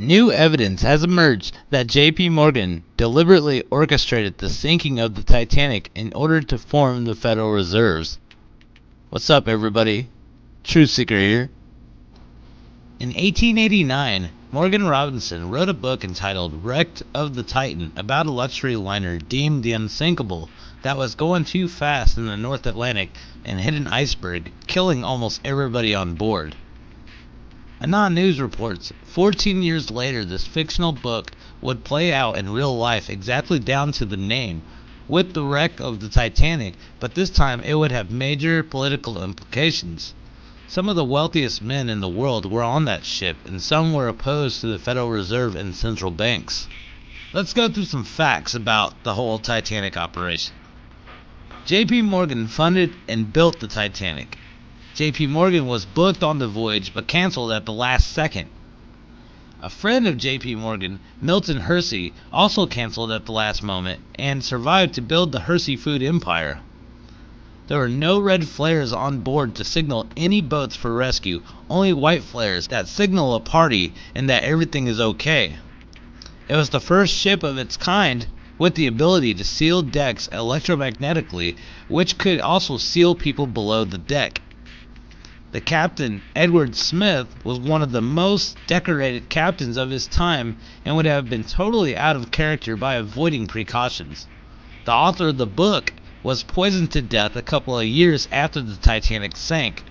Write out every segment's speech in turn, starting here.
New evidence has emerged that J.P. Morgan deliberately orchestrated the sinking of the Titanic in order to form the Federal Reserves. What's up, everybody? Truth Seeker here. In 1889, Morgan Robinson wrote a book entitled Wreck of the Titan about a luxury liner deemed the unsinkable that was going too fast in the North Atlantic and hit an iceberg, killing almost everybody on board. Anon News reports 14 years later this fictional book would play out in real life exactly down to the name, with the wreck of the Titanic, but this time it would have major political implications. Some of the wealthiest men in the world were on that ship, and some were opposed to the Federal Reserve and central banks. Let's go through some facts about the whole Titanic operation. J.P. Morgan funded and built the Titanic. J.P. Morgan was booked on the voyage but canceled at the last second. A friend of J.P. Morgan, Milton Hersey, also canceled at the last moment and survived to build the Hersey food empire. There were no red flares on board to signal any boats for rescue, only white flares that signal a party and that everything is okay. It was the first ship of its kind with the ability to seal decks electromagnetically, which could also seal people below the deck. The captain, Edward Smith, was one of the most decorated captains of his time and would have been totally out of character by avoiding precautions. The author of the book was poisoned to death a couple of years after the Titanic sank.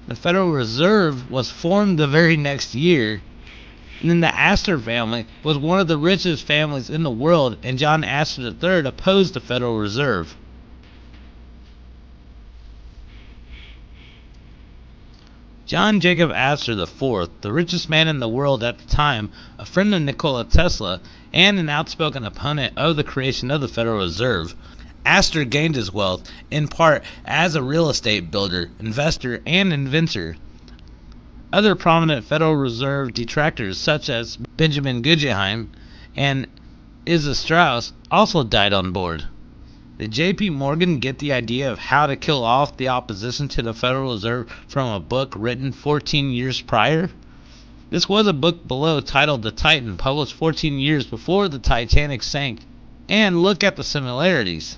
The Federal Reserve was formed the very next year. And then the Astor family was one of the richest families in the world, and John Astor III opposed the Federal Reserve. John Jacob Astor IV, the richest man in the world at the time, a friend of Nikola Tesla, and an outspoken opponent of the creation of the Federal Reserve, Astor gained his wealth in part as a real estate builder, investor, and inventor. Other prominent Federal Reserve detractors such as Benjamin Guggenheim and Isa Strauss also died on board. Did J.P. Morgan get the idea of how to kill off the opposition to the Federal Reserve from a book written 14 years prior? This was a book below titled The Titan, published 14 years before the Titanic sank. And look at the similarities.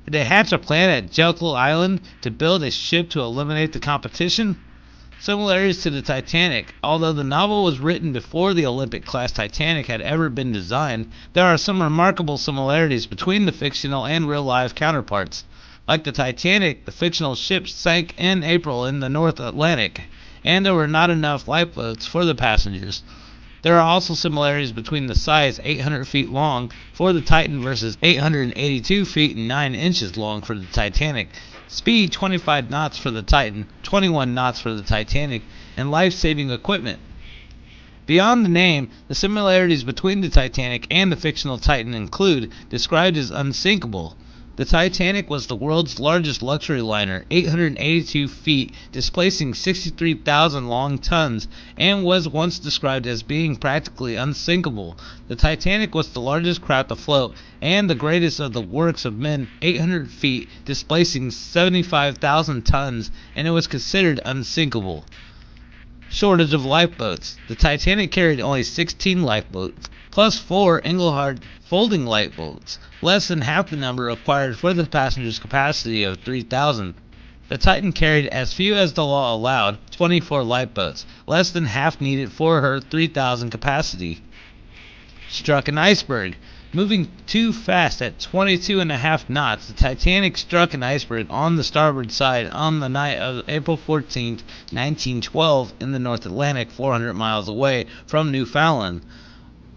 Did they hatch a plan at Jekyll Island to build a ship to eliminate the competition? Similarities to the Titanic. Although the novel was written before the Olympic-class Titanic had ever been designed, there are some remarkable similarities between the fictional and real-life counterparts. Like the Titanic, the fictional ship sank in April in the North Atlantic, and there were not enough lifeboats for the passengers. There are also similarities between the size 800 feet long for the Titan versus 882 feet and 9 inches long for the Titanic. Speed 25 knots for the Titan, 21 knots for the Titanic, and life-saving equipment. Beyond the name, the similarities between the Titanic and the fictional Titan include described as unsinkable. The Titanic was the world's largest luxury liner, 882 feet, displacing 63,000 long tons, and was once described as being practically unsinkable. The Titanic was the largest craft afloat and the greatest of the works of men, 800 feet, displacing 75,000 tons, and it was considered unsinkable. Shortage of lifeboats. The Titanic carried only 16 lifeboats, plus 4 Engelhard folding lifeboats, less than half the number required for the passenger's capacity of 3,000. The Titan carried as few as the law allowed, 24 lifeboats, less than half needed for her 3,000 capacity. Struck an iceberg. Moving too fast at 22.5 knots, the Titanic struck an iceberg on the starboard side on the night of April 14, 1912, in the North Atlantic, 400 miles away from Newfoundland.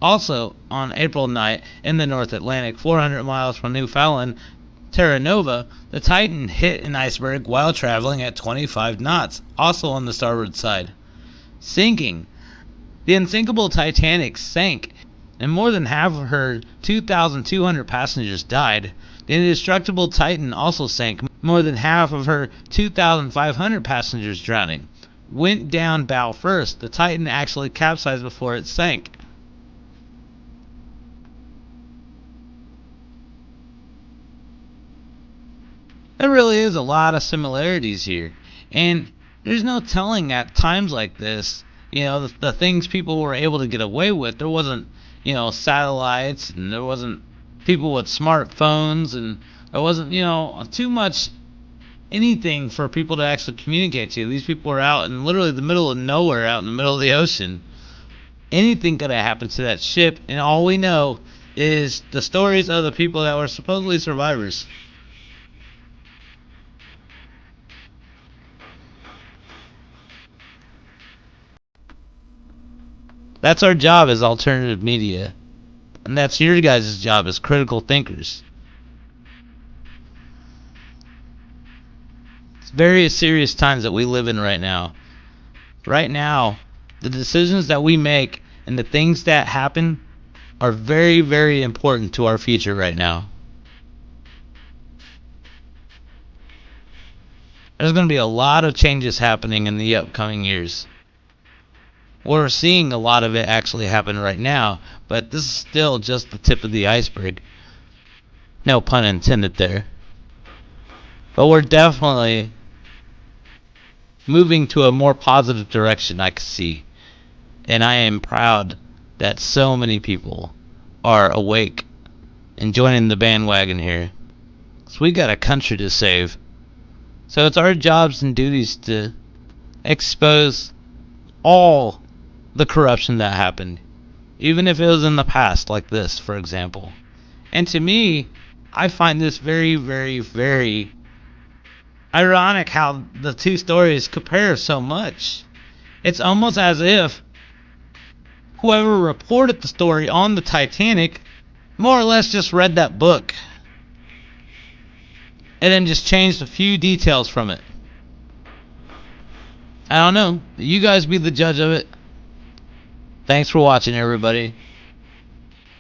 Also, on April night, in the North Atlantic, 400 miles from Newfoundland, Terra Nova, the Titan hit an iceberg while traveling at 25 knots, also on the starboard side. Sinking. The unsinkable Titanic sank, and more than half of her 2,200 passengers died. The indestructible Titan also sank, more than half of her 2,500 passengers drowning. Went down bow first. The Titan actually capsized before it sank. There really is a lot of similarities here, and there's no telling at times like this, the things people were able to get away with. There wasn't, satellites, and there wasn't people with smartphones, and there wasn't, too much anything for people to actually communicate to. These people were out in literally the middle of nowhere, out in the middle of the ocean. Anything could have happened to that ship, and all we know is the stories of the people that were supposedly survivors. That's our job as alternative media. And that's your guys' job as critical thinkers. It's very serious times that we live in right now. Right now, the decisions that we make and the things that happen are very, very important to our future right now. There's going to be a lot of changes happening in the upcoming years. We're seeing a lot of it actually happen right now, but this is still just the tip of the iceberg. No pun intended there. But we're definitely moving to a more positive direction, I can see. And I am proud that so many people are awake and joining the bandwagon here. So we got a country to save. So it's our jobs and duties to expose all the corruption that happened, even if it was in the past, like this, for example. And to me, I find this very, very, very ironic how the two stories compare so much. It's almost as if whoever reported the story on the Titanic more or less just read that book and then just changed a few details from it. I don't know. You guys be the judge of it. Thanks for watching, everybody.